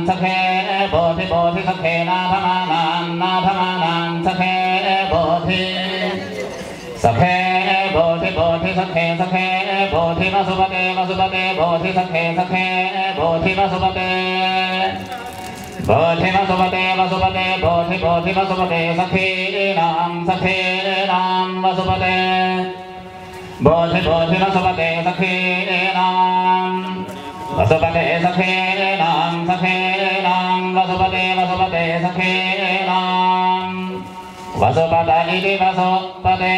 सखे बोधि बोधि सखे नाभमानां सखे बोधि सखे बोधि बोधि सखे सखे बोधि वसुपते वसुपते बोधि सखे सखे बोधि वसुपते बोधि वसुपते वसुपते बोधि बोधि वसुपते सखीनां सखीनां वसुपते बोधि बोधि वसुपते सखीनां वसुपते सखीनां सखीनां वसुपते वसुपते सखीनां वसुपत इति वसुपते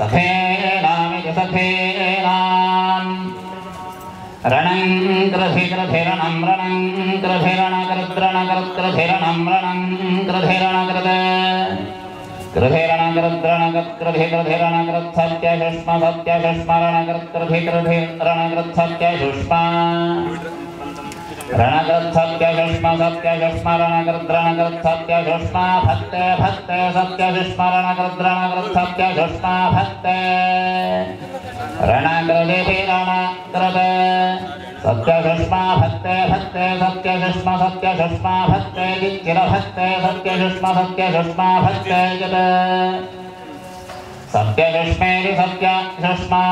सखीनामिति सखीनां रणं कृधिरणं रणं कृधिरणकृद्रणकृद्रणं रणं कृधिरणकृत् कृधिरणकृद्रणकृद्धिकृधिरणकृत्सत्यशुष्म सत्यशुष्मरणकृत्कृधिकृधिरणकृत्सत्यशुष्मा रणकृत्सत्यशुष्म सत्यशुष्मरणकृद्रणकृत्सत्यशुष्मा भक्ते भक्ते सत्यशुष्मरणकृद्रणकृत्सत्यशुष्मा भक्ते रणकृदिरणकृत् सत्यशुष्मा भक्ते भक्ते सत्यशुष्म सत्यशुष्मा भक्ते चिरभक्ते सत्यशुष्म सत्यशुष्मा भक्ते सत्यशुष्मेति सत्यशुष्मा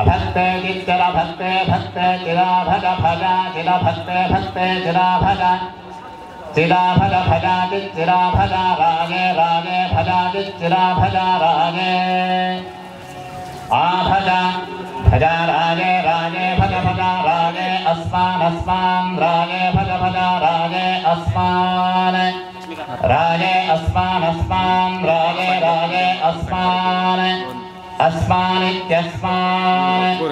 अभक्ते चिरभक्ते भक्ते चिराभग भजा चिरभक्ते भक्ते चिराभग चिराभग भजा चिराभगा रागे रागे भजा चिराभगा रागे आभजा भजा रागे रागे भज भजा रागे अस्मान् अस्मान् रागे भज भजा रागे अस्मान् रागे अस्मान् अस्मान् रागे रागे अस्मान् अस्मानित्यस्मान्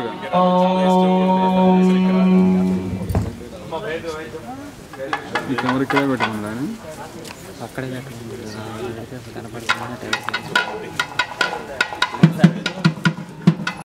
ఈ కెమెరా ఇక్కడ పెట్టుకున్నాను అక్కడే కనపడుతుంది